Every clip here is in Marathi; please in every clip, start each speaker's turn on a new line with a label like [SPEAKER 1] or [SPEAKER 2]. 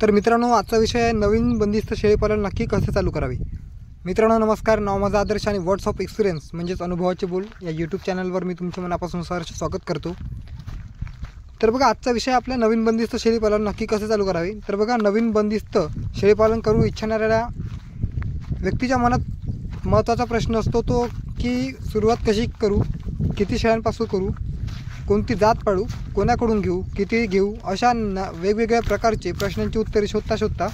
[SPEAKER 1] तर मित्रांनो, आजचा विषय आहे नवीन बंदिस्त शेळीपालन नक्की कसे चालू करावे। मित्रांनो नमस्कार, नाव माझा आदर्श आणि वर्ड्स ऑफ एक्सपिरियन्स म्हणजेच अनुभवाचे बोल या यूट्यूब चॅनलवर मी तुमचे मनापासून सहर्ष स्वागत करतो। तर बघा, आजचा विषय आपल्या नवीन बंदिस्त शेळीपालन नक्की कसे चालू करावे। तर बघा, नवीन बंदिस्त शेळीपालन करू इच्छिणाऱ्या व्यक्तीच्या मनात महत्त्वाचा प्रश्न असतो तो की सुरुवात कशी करू, किती शेळ्यांपासून करू, कोणती जात पाळू, कोणाकडून घेऊ, किती घेऊ, अशा वेगवेगळ्या प्रकारचे प्रश्नांची उत्तरे शोधता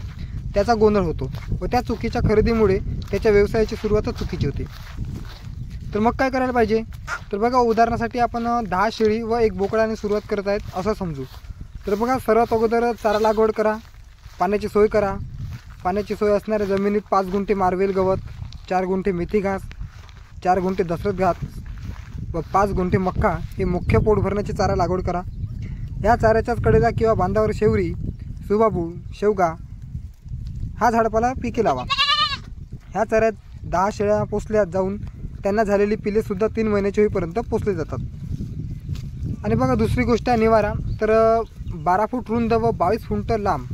[SPEAKER 1] त्याचा गोंधळ होतो व त्या चुकीच्या खरेदीमुळे त्याच्या व्यवसायाची सुरुवातच चुकीची होते। तर मग काय करायला पाहिजे। तर बघा, उदाहरणासाठी आपण 10 शेळी व 1 बोकडाने सुरुवात करत आहेत असं समजू। तर बघा, सर्वात अगोदर चारा लागवड करा, पाण्याची सोय करा। पाण्याची सोय असणाऱ्या जमिनीत 5 गुंठे मार्वेल गवत, 4 गुंठे मेथी घास, 4 गुंठे दशरथ घास व 5 गुंठे मक्का हे मुख्य पोट भरण्याची चारा लागवड करा। ह्या चाऱ्याच्याच कडेला किंवा बांधावर शेवरी, सुबाबूळ, शेवगा हा झाडपाला पिके लावा। ह्या चाऱ्यात 10 शेळ्या पोसल्या जाऊन त्यांना झालेली पिलेसुद्धा 3 महिन्याची होईपर्यंत पोसले जातात। आणि बघा, दुसरी गोष्ट आहे निवारा। तर 12 फूट रुंद व 22 फूट लांब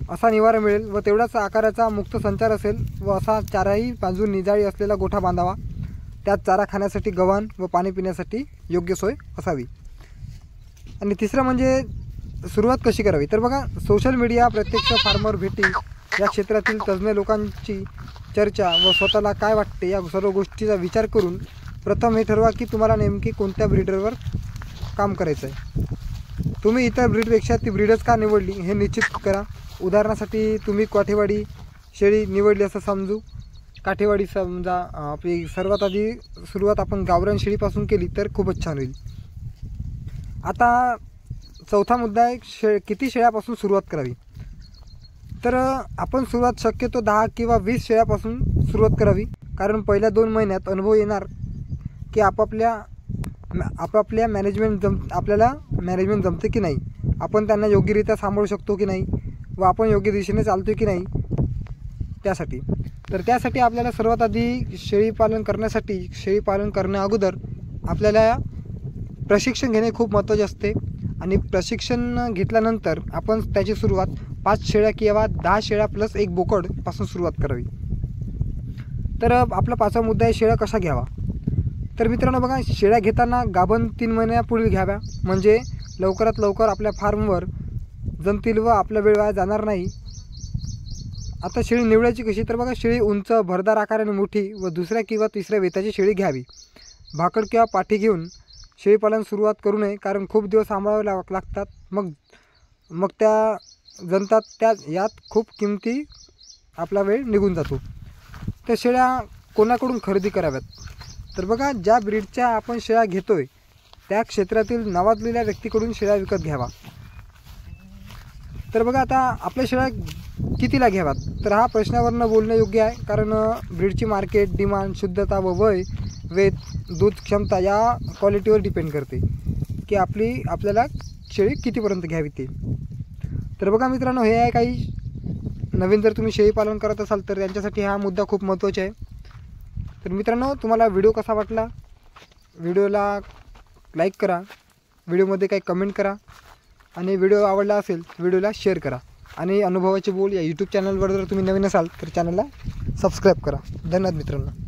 [SPEAKER 1] असा निवारा मिळेल व तेवढाच आकाराचा मुक्त संचार असेल व असा चारही बाजून निजाळी असलेला गोठा बांधावा। त्यात चारा खाण्यासाठी गव्हाण व पाणी पिण्यासाठी योग्य सोय असावी। आणि तिसरं म्हणजे सुरुवात कशी करावी। तर बघा, सोशल मीडिया, प्रत्यक्ष फार्मर भेटी, या क्षेत्रातील तज्ज्ञ लोकांची चर्चा व स्वतःला काय वाटते या सर्व गोष्टीचा विचार करून प्रथम हे ठरवा की तुम्हाला नेमकी कोणत्या ब्रीडरवर काम करायचं आहे। तुम्ही इतर ब्रीडपेक्षा ती ब्रीडच का निवडली हे निश्चित करा। उदाहरणासाठी तुम्ही काठेवाडी शेळी निवडली असं समजू। काठेवाडी समजा आपली सर्वात आधी सुरुवात आपण गावरान शेळीपासून केली तर खूपच छान होईल। आता चौथा मुद्दा आहे किती शेळ्यापासून सुरुवात करावी। तर आपण सुरुवात शक्यतो 10 किंवा 20 शेळ्यापासून सुरुवात करावी, कारण पहिल्या 2 महिन्यात अनुभव येणार की आपल्याला मॅनेजमेंट जमते की नाही, आपण त्यांना योग्यरित्या सांभाळू शकतो की नाही व आपण योग्य दिशेने चालतो की नाही त्यासाठी। तर त्यासाठी आपल्याला सर्वात आधी शेळीपालन करण्या अगोदर आपल्याला प्रशिक्षण घेणे खूप महत्त्वाचे असते। आणि प्रशिक्षण घेतल्यानंतर आपण त्याची सुरुवात 5 शेळ्या किंवा 10 शेळ्या प्लस 1 बोकड पासून सुरुवात करावी। तर आपला 5वा मुद्दा आहे शेळ्या कशा घ्यावा। तर मित्रांनो बघा, शेळ्या घेताना गाभण 3 महिन्यापूर्वी घ्याव्या, म्हणजे लवकरात लवकर आपल्या फार्मवर जमतील व आपला वेळ वाया जाणार नाही। आता शेळी निवडायची कशी। तर बघा, शेळी उंच, भरदार आकाराने मोठी व दुसऱ्या किंवा तिसऱ्या वेताची शेळी घ्यावी। भाकड किंवा पाठी घेऊन शेळीपालन सुरुवात करू नये, कारण खूप दिवस सांभाळावे लागतात, मग त्या जनतात यात खूप किमती आपला वेळ निघून जातो। तर शेळ्या कोणाकडून खरेदी कराव्यात। तर बघा, ज्या ब्रीडच्या आपण शेळ्या घेतोय त्या क्षेत्रातील नावाजलेल्या व्यक्तीकडून शेळ्या विकत घ्यावा। तर बघा, आता आपल्या शेळ्या कितीला घ्याव्यात। तर हा प्रश्नावरनं बोलणं योग्य आहे, कारण ब्रीडची मार्केट डिमांड, शुद्धता व वय, वेत, दूध क्षमता या क्वालिटीवर डिपेंड करते की आपल्याला शेळी कितीपर्यंत घ्यावी ते। तर बघा मित्रांनो, हे आहे काही नवीन जर तुम्ही शेळीपालन करत असाल तर त्यांच्यासाठी हा मुद्दा खूप महत्त्वाचा आहे। तर मित्रांनो, तुम्हाला व्हिडिओ कसा वाटला, व्हिडिओला लाईक करा, व्हिडिओमध्ये काही कमेंट करा आणि व्हिडिओ आवडला असेल व्हिडिओला शेअर करा। आणि अनुभवाचे बोल या यूट्यूब चॅनलवर जर तुम्ही नवीन असाल तर चॅनलला सबस्क्राईब करा। धन्यवाद मित्रांनो।